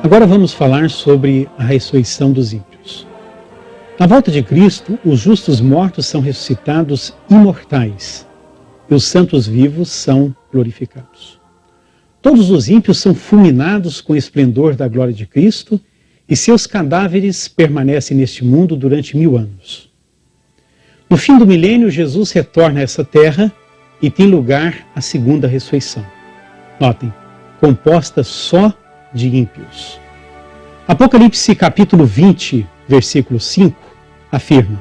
Agora vamos falar sobre a ressurreição dos ímpios. Na volta de Cristo, os justos mortos são ressuscitados imortais e os santos vivos são glorificados. Todos os ímpios são fulminados com o esplendor da glória de Cristo e seus cadáveres permanecem neste mundo durante 1000 anos. No fim do milênio, Jesus retorna a essa terra e tem lugar a segunda ressurreição. Notem, composta só de ímpios. Apocalipse capítulo 20, versículo 5, afirma: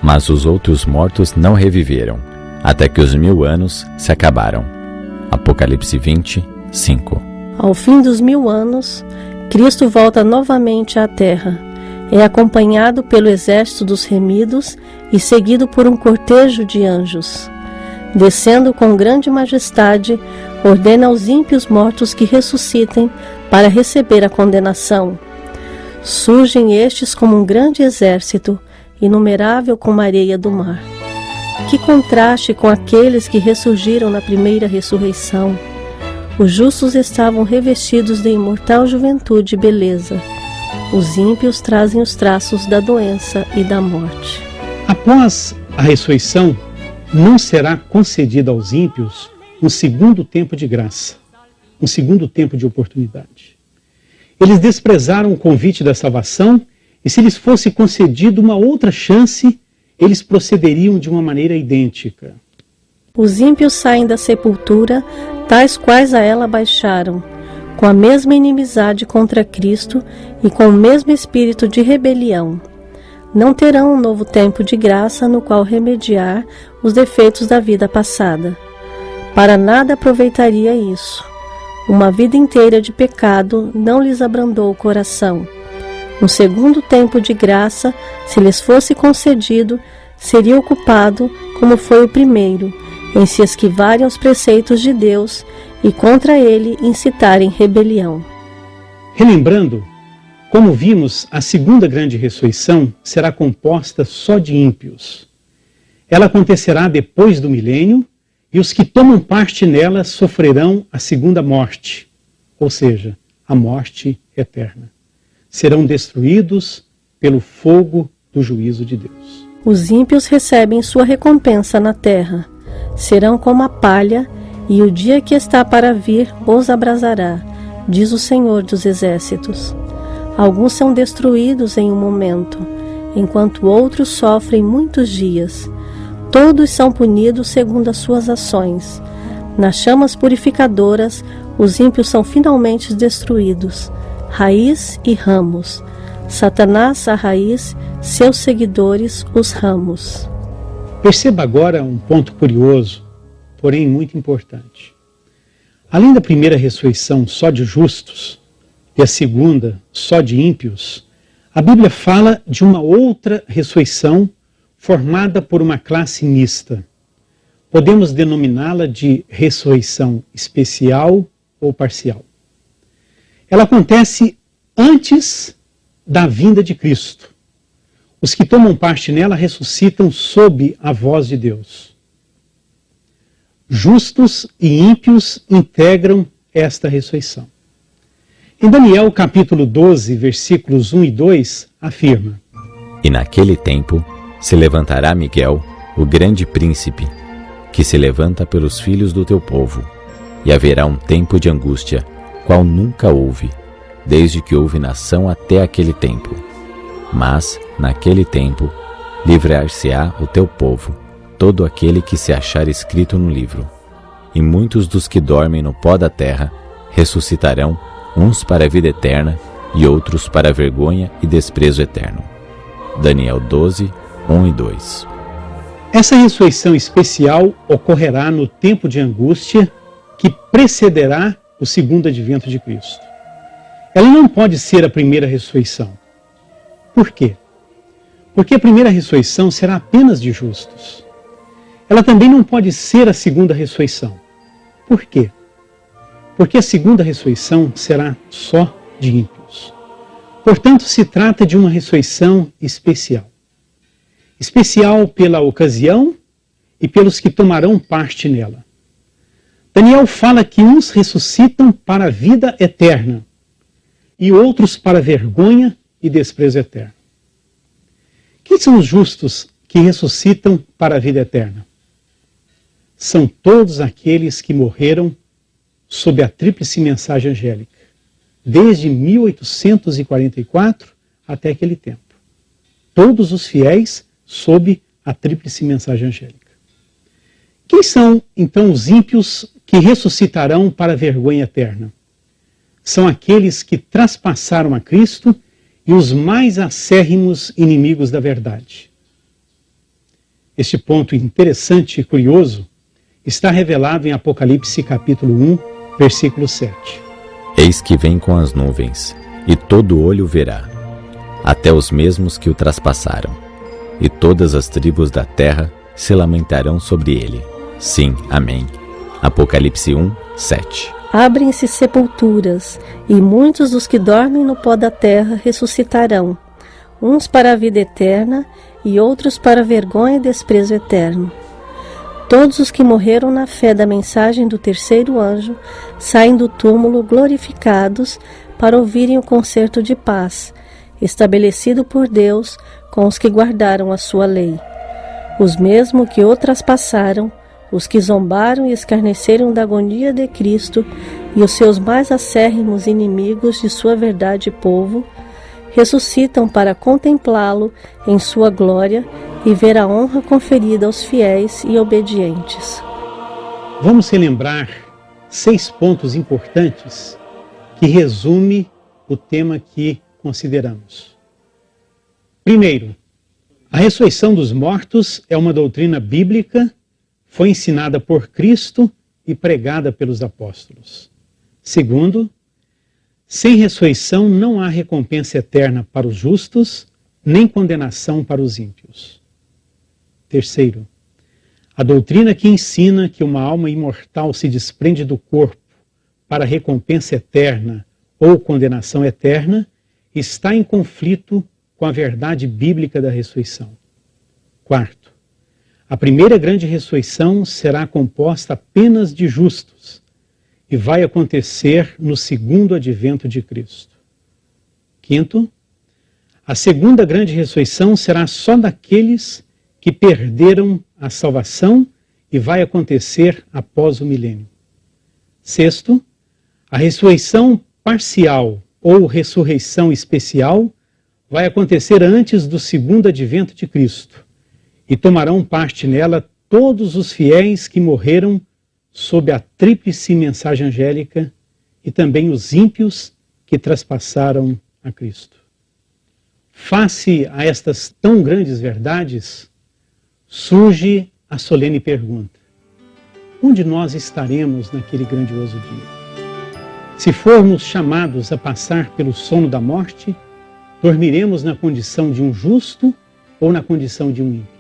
Mas os outros mortos não reviveram, até que os 1000 anos se acabaram. Apocalipse 20, 5. Ao fim dos 1000 anos, Cristo volta novamente à terra. É acompanhado pelo exército dos remidos e seguido por um cortejo de anjos. Descendo com grande majestade, ordena aos ímpios mortos que ressuscitem para receber a condenação. Surgem estes como um grande exército, inumerável como a areia do mar. Que contraste com aqueles que ressurgiram na primeira ressurreição. Os justos estavam revestidos de imortal juventude e beleza. Os ímpios trazem os traços da doença e da morte. Após a ressurreição, não será concedido aos ímpios um segundo tempo de graça, um segundo tempo de oportunidade. Eles desprezaram o convite da salvação e, se lhes fosse concedido uma outra chance, eles procederiam de uma maneira idêntica. Os ímpios saem da sepultura, tais quais a ela baixaram, com a mesma inimizade contra Cristo e com o mesmo espírito de rebelião. Não terão um novo tempo de graça no qual remediar os defeitos da vida passada. Para nada aproveitaria isso. Uma vida inteira de pecado não lhes abrandou o coração. Um segundo tempo de graça, se lhes fosse concedido, seria ocupado como foi o primeiro, em se esquivarem aos preceitos de Deus e contra ele incitarem rebelião. Relembrando, como vimos, a segunda grande ressurreição será composta só de ímpios. Ela acontecerá depois do milênio e os que tomam parte nela sofrerão a segunda morte, ou seja, a morte eterna. Serão destruídos pelo fogo do juízo de Deus. Os ímpios recebem sua recompensa na terra. Serão como a palha, e o dia que está para vir os abrasará, diz o Senhor dos Exércitos. Alguns são destruídos em um momento, enquanto outros sofrem muitos dias. Todos são punidos segundo as suas ações. Nas chamas purificadoras, os ímpios são finalmente destruídos, raiz e ramos. Satanás a raiz, seus seguidores os ramos. Perceba agora um ponto curioso, porém muito importante. Além da primeira ressurreição só de justos e a segunda só de ímpios, a Bíblia fala de uma outra ressurreição formada por uma classe mista. Podemos denominá-la de ressurreição especial ou parcial. Ela acontece antes da vinda de Cristo. Os que tomam parte nela ressuscitam sob a voz de Deus. Justos e ímpios integram esta ressurreição. Em Daniel capítulo 12, versículos 1 e 2, afirma: E naquele tempo se levantará Miguel, o grande príncipe, que se levanta pelos filhos do teu povo, e haverá um tempo de angústia, qual nunca houve, desde que houve nação até aquele tempo. Mas, naquele tempo, livrar-se-á o teu povo, todo aquele que se achar escrito no livro. E muitos dos que dormem no pó da terra ressuscitarão, uns para a vida eterna e outros para a vergonha e desprezo eterno. Daniel 12, 1 e 2. Essa ressurreição especial ocorrerá no tempo de angústia que precederá o segundo advento de Cristo. Ela não pode ser a primeira ressurreição. Por quê? Porque a primeira ressurreição será apenas de justos. Ela também não pode ser a segunda ressurreição. Por quê? Porque a segunda ressurreição será só de ímpios. Portanto, se trata de uma ressurreição especial. Especial pela ocasião e pelos que tomarão parte nela. Daniel fala que uns ressuscitam para a vida eterna e outros para vergonha e desprezo eterno. Quem são os justos que ressuscitam para a vida eterna? São todos aqueles que morreram sob a tríplice mensagem angélica, desde 1844 até aquele tempo. Todos os fiéis sob a tríplice mensagem angélica. Quem são, então, os ímpios que ressuscitarão para a vergonha eterna? São aqueles que traspassaram a Cristo e os mais acérrimos inimigos da verdade. Este ponto interessante e curioso está revelado em Apocalipse capítulo 1, versículo 7. Eis que vem com as nuvens, e todo olho verá, até os mesmos que o traspassaram, e todas as tribos da terra se lamentarão sobre ele. Sim, amém. Apocalipse 1, 7. Abrem-se sepulturas, e muitos dos que dormem no pó da terra ressuscitarão, uns para a vida eterna e outros para vergonha e desprezo eterno. Todos os que morreram na fé da mensagem do terceiro anjo saem do túmulo glorificados para ouvirem o concerto de paz, estabelecido por Deus com os que guardaram a sua lei. Os mesmos que o traspassaram, os que zombaram e escarneceram da agonia de Cristo e os seus mais acérrimos inimigos de sua verdade e povo, ressuscitam para contemplá-lo em sua glória e ver a honra conferida aos fiéis e obedientes. Vamos relembrar 6 pontos importantes que resume o tema que consideramos. Primeiro, a ressurreição dos mortos é uma doutrina bíblica, foi ensinada por Cristo e pregada pelos apóstolos. Segundo, sem ressurreição não há recompensa eterna para os justos, nem condenação para os ímpios. Terceiro, a doutrina que ensina que uma alma imortal se desprende do corpo para recompensa eterna ou condenação eterna está em conflito com a verdade bíblica da ressurreição. Quarto, a primeira grande ressurreição será composta apenas de justos e vai acontecer no segundo advento de Cristo. Quinto, a segunda grande ressurreição será só daqueles que perderam a salvação e vai acontecer após o milênio. Sexto, a ressurreição parcial ou ressurreição especial vai acontecer antes do segundo advento de Cristo e tomarão parte nela todos os fiéis que morreram sob a tríplice mensagem angélica e também os ímpios que traspassaram a Cristo. Face a estas tão grandes verdades, surge a solene pergunta: onde nós estaremos naquele grandioso dia? Se formos chamados a passar pelo sono da morte, dormiremos na condição de um justo ou na condição de um ímpio?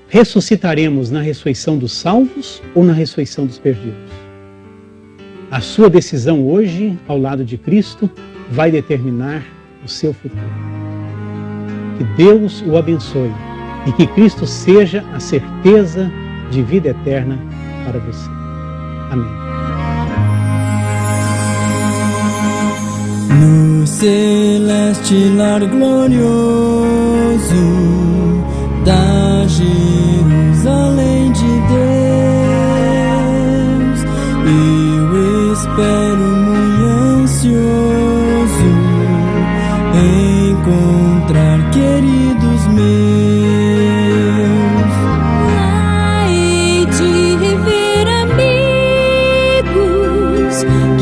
Ressuscitaremos na ressurreição dos salvos ou na ressurreição dos perdidos? A sua decisão hoje, ao lado de Cristo, vai determinar o seu futuro. Que Deus o abençoe e que Cristo seja a certeza de vida eterna para você. Amém. No celeste lar glorioso da Jerusalém de Deus, eu espero muito ansioso encontrar queridos meus. Lá hei de rever amigos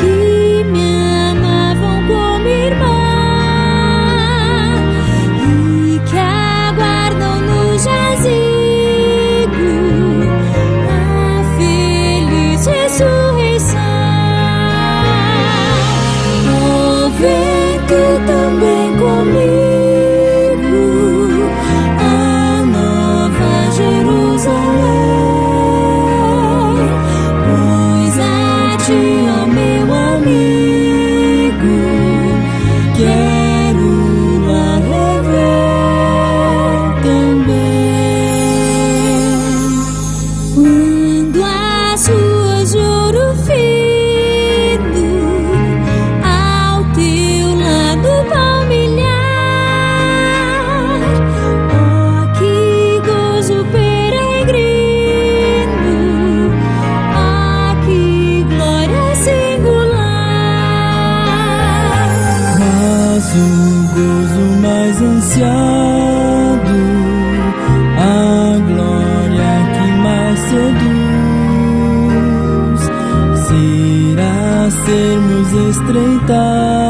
que me amavam como irmã e que aguardam no jazigo a feliz ressurreição. Vou ver tu também comigo. o gozo mais ansiado, a glória que mais seduz, será sermos estreitados